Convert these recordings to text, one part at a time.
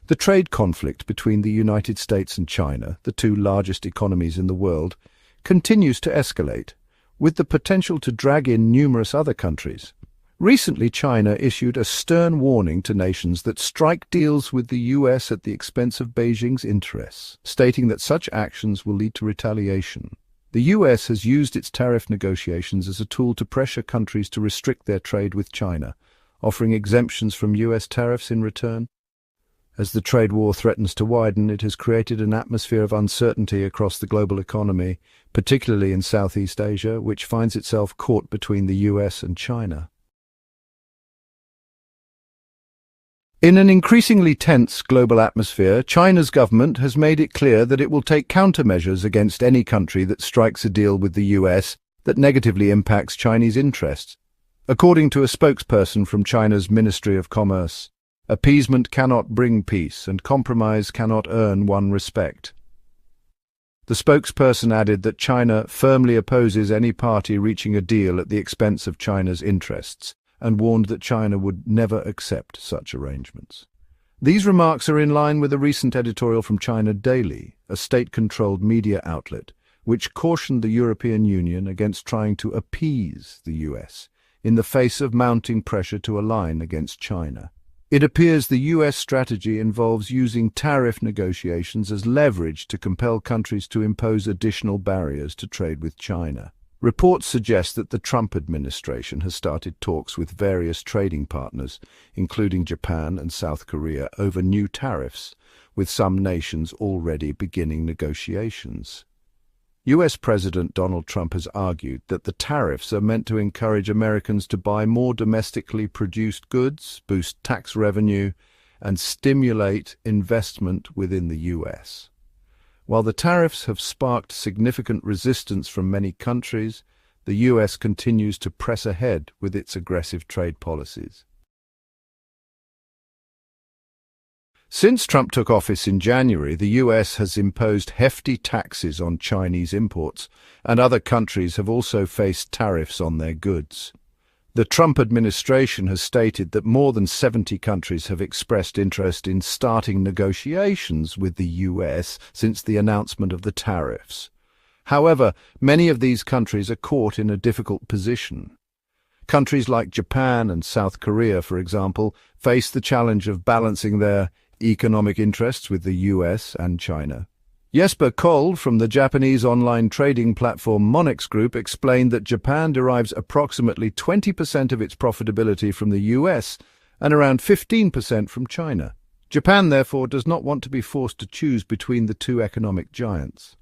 The trade conflict between the United States and China, the two largest economies in the world, continues to escalate, with the potential to drag in numerous other countries. Recently, China issued a stern warning to nations that strike deals with the US at the expense of Beijing's interests, stating that such actions will lead to retaliation. The US has used its tariff negotiations as a tool to pressure countries to restrict their trade with China, offering exemptions from US tariffs in return. As the trade war threatens to widen, it has created an atmosphere of uncertainty across the global economy, particularly in Southeast Asia, which finds itself caught between the US and China. In an increasingly tense global atmosphere, China's government has made it clear that it will take countermeasures against any country that strikes a deal with the US that negatively impacts Chinese interests. According to a spokesperson from China's Ministry of Commerce, appeasement cannot bring peace and compromise cannot earn one respect. The spokesperson added that China firmly opposes any party reaching a deal at the expense of China's interests, and warned that China would never accept such arrangements. These remarks are in line with a recent editorial from China Daily, a state-controlled media outlet, which cautioned the European Union against trying to appease the US in the face of mounting pressure to align against China. It appears the US strategy involves using tariff negotiations as leverage to compel countries to impose additional barriers to trade with China. Reports suggest that the Trump administration has started talks with various trading partners, including Japan and South Korea, over new tariffs, with some nations already beginning negotiations. US President Donald Trump has argued that the tariffs are meant to encourage Americans to buy more domestically produced goods, boost tax revenue, and stimulate investment within the US. While the tariffs have sparked significant resistance from many countries, the US continues to press ahead with its aggressive trade policies. Since Trump took office in January, the US has imposed hefty taxes on Chinese imports, and other countries have also faced tariffs on their goods. The Trump administration has stated that more than 70 countries have expressed interest in starting negotiations with the US since the announcement of the tariffs. However, many of these countries are caught in a difficult position. Countries like Japan and South Korea, for example, face the challenge of balancing their economic interests with the US and China. Jesper Koll from the Japanese online trading platform Monex Group explained that Japan derives approximately 20% of its profitability from the US and around 15% from China. Japan, therefore, does not want to be forced to choose between the two economic giants.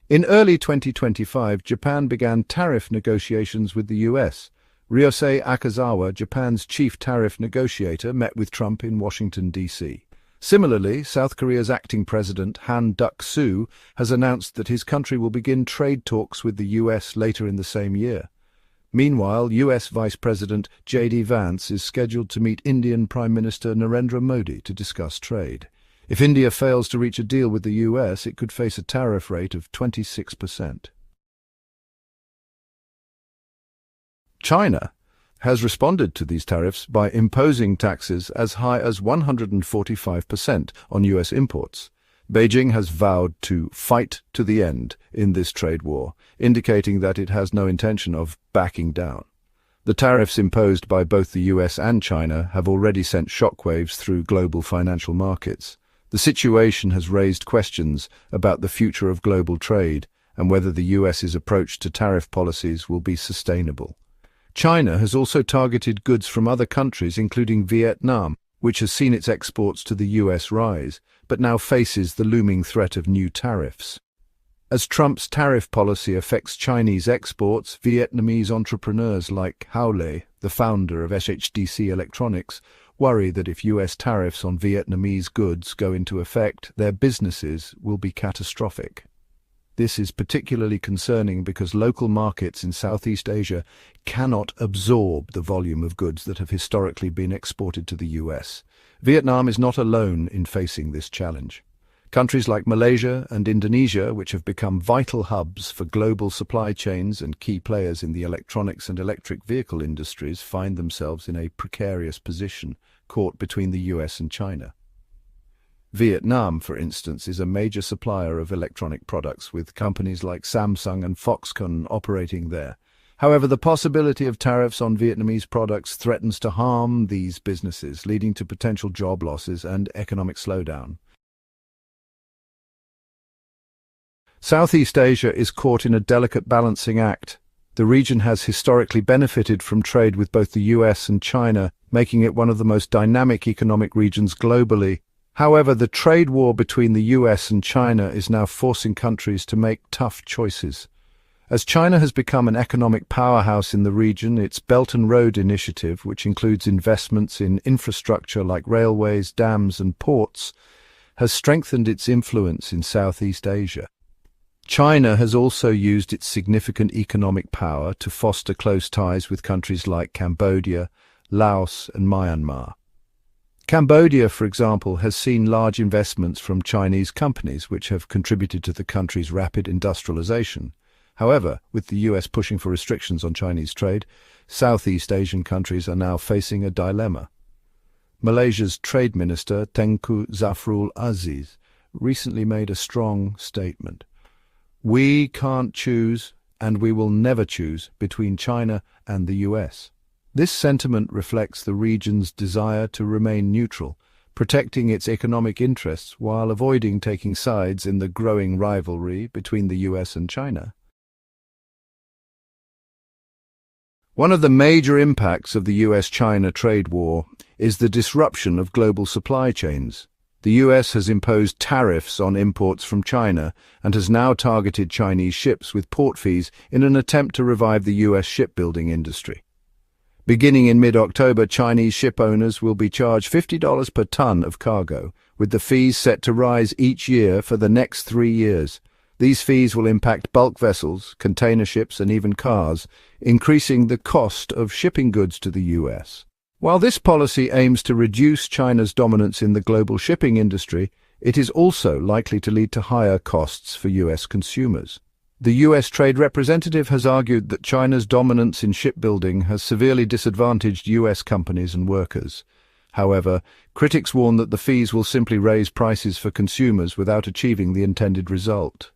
In early 2025, Japan began tariff negotiations with the US. Ryosei Akazawa, Japan's chief tariff negotiator, met with Trump in Washington, D.C. Similarly, South Korea's acting president, Han Duck-soo, has announced that his country will begin trade talks with the US later in the same year. Meanwhile, US Vice President J.D. Vance is scheduled to meet Indian Prime Minister Narendra Modi to discuss trade. If India fails to reach a deal with the US, it could face a tariff rate of 26%. China has responded to these tariffs by imposing taxes as high as 145% on US imports. Beijing has vowed to fight to the end in this trade war, indicating that it has no intention of backing down. The tariffs imposed by both the US and China have already sent shockwaves through global financial markets. The situation has raised questions about the future of global trade and whether the US's approach to tariff policies will be sustainable. China has also targeted goods from other countries, including Vietnam, which has seen its exports to the US rise, but now faces the looming threat of new tariffs. As Trump's tariff policy affects Chinese exports, Vietnamese entrepreneurs like Hao Lei, the founder of SHDC Electronics, worry that if US tariffs on Vietnamese goods go into effect, their businesses will be catastrophic. This is particularly concerning because local markets in Southeast Asia cannot absorb the volume of goods that have historically been exported to the US. Vietnam is not alone in facing this challenge. Countries like Malaysia and Indonesia, which have become vital hubs for global supply chains and key players in the electronics and electric vehicle industries, find themselves in a precarious position, caught between the US and China. Vietnam, for instance, is a major supplier of electronic products, with companies like Samsung and Foxconn operating there. However, the possibility of tariffs on Vietnamese products threatens to harm these businesses, leading to potential job losses and economic slowdown. Southeast Asia is caught in a delicate balancing act. The region has historically benefited from trade with both the US and China, making it one of the most dynamic economic regions globally. However, the trade war between the US and China is now forcing countries to make tough choices. As China has become an economic powerhouse in the region, its Belt and Road Initiative, which includes investments in infrastructure like railways, dams and ports, has strengthened its influence in Southeast Asia. China has also used its significant economic power to foster close ties with countries like Cambodia, Laos and Myanmar. Cambodia, for example, has seen large investments from Chinese companies, which have contributed to the country's rapid industrialization. However, with the US pushing for restrictions on Chinese trade, Southeast Asian countries are now facing a dilemma. Malaysia's Trade Minister, Tengku Zafrul Aziz, recently made a strong statement. "We can't choose, and we will never choose, between China and the US." This sentiment reflects the region's desire to remain neutral, protecting its economic interests while avoiding taking sides in the growing rivalry between the US and China. One of the major impacts of the US-China trade war is the disruption of global supply chains. The US has imposed tariffs on imports from China and has now targeted Chinese ships with port fees in an attempt to revive the US shipbuilding industry. Beginning in mid-October, Chinese ship owners will be charged $50 per ton of cargo, with the fees set to rise each year for the next 3 years. These fees will impact bulk vessels, container ships and even cars, increasing the cost of shipping goods to the US. While this policy aims to reduce China's dominance in the global shipping industry, it is also likely to lead to higher costs for US consumers. The US Trade Representative has argued that China's dominance in shipbuilding has severely disadvantaged US companies and workers. However, critics warn that the fees will simply raise prices for consumers without achieving the intended result.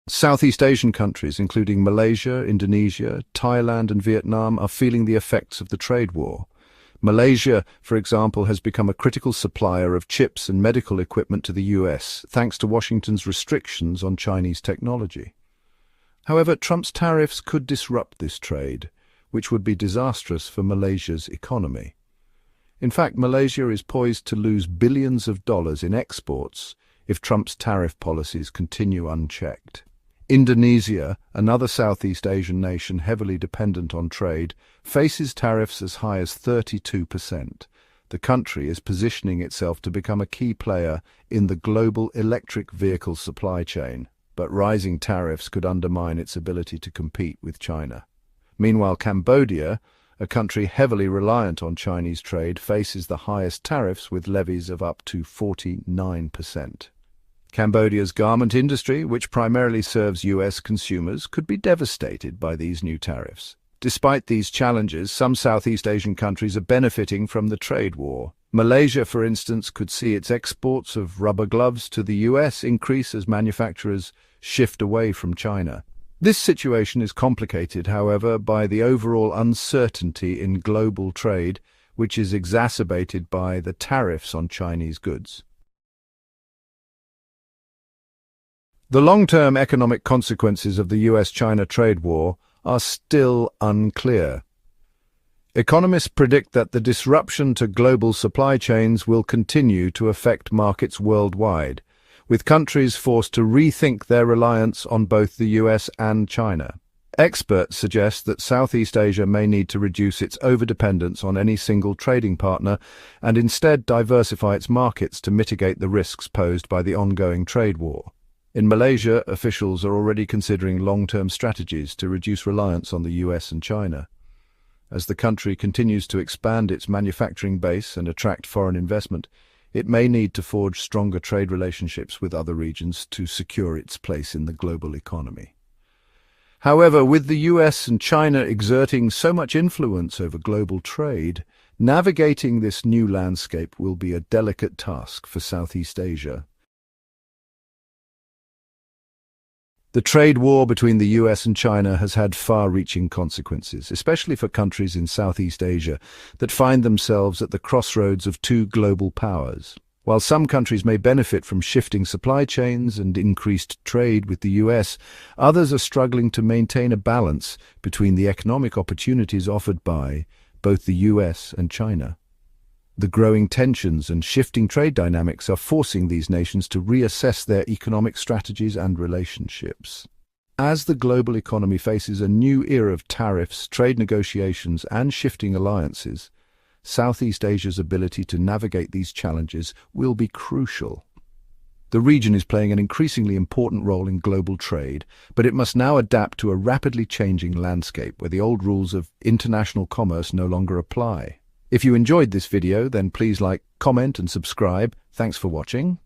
Southeast Asian countries, including Malaysia, Indonesia, Thailand and Vietnam, are feeling the effects of the trade war. Malaysia, for example, has become a critical supplier of chips and medical equipment to the US, thanks to Washington's restrictions on Chinese technology. However, Trump's tariffs could disrupt this trade, which would be disastrous for Malaysia's economy. In fact, Malaysia is poised to lose billions of dollars in exports if Trump's tariff policies continue unchecked. Indonesia, another Southeast Asian nation heavily dependent on trade, faces tariffs as high as 32%. The country is positioning itself to become a key player in the global electric vehicle supply chain, but rising tariffs could undermine its ability to compete with China. Meanwhile, Cambodia, a country heavily reliant on Chinese trade, faces the highest tariffs with levies of up to 49%. Cambodia's garment industry, which primarily serves US consumers, could be devastated by these new tariffs. Despite these challenges, some Southeast Asian countries are benefiting from the trade war. Malaysia, for instance, could see its exports of rubber gloves to the US increase as manufacturers shift away from China. This situation is complicated, however, by the overall uncertainty in global trade, which is exacerbated by the tariffs on Chinese goods. The long-term economic consequences of the US-China trade war are still unclear. Economists predict that the disruption to global supply chains will continue to affect markets worldwide, with countries forced to rethink their reliance on both the US and China. Experts suggest that Southeast Asia may need to reduce its overdependence on any single trading partner and instead diversify its markets to mitigate the risks posed by the ongoing trade war. In Malaysia, officials are already considering long-term strategies to reduce reliance on the US and China. As the country continues to expand its manufacturing base and attract foreign investment, it may need to forge stronger trade relationships with other regions to secure its place in the global economy. However, with the US and China exerting so much influence over global trade, Navigating this new landscape will be a delicate task for Southeast Asia. The trade war between the US and China has had far-reaching consequences, especially for countries in Southeast Asia that find themselves at the crossroads of two global powers. While some countries may benefit from shifting supply chains and increased trade with the US, others are struggling to maintain a balance between the economic opportunities offered by both the US and China. The growing tensions and shifting trade dynamics are forcing these nations to reassess their economic strategies and relationships. As the global economy faces a new era of tariffs, trade negotiations, and shifting alliances, Southeast Asia's ability to navigate these challenges will be crucial. The region is playing an increasingly important role in global trade, but it must now adapt to a rapidly changing landscape where the old rules of international commerce no longer apply. If you enjoyed this video, then please like, comment, and subscribe. Thanks for watching.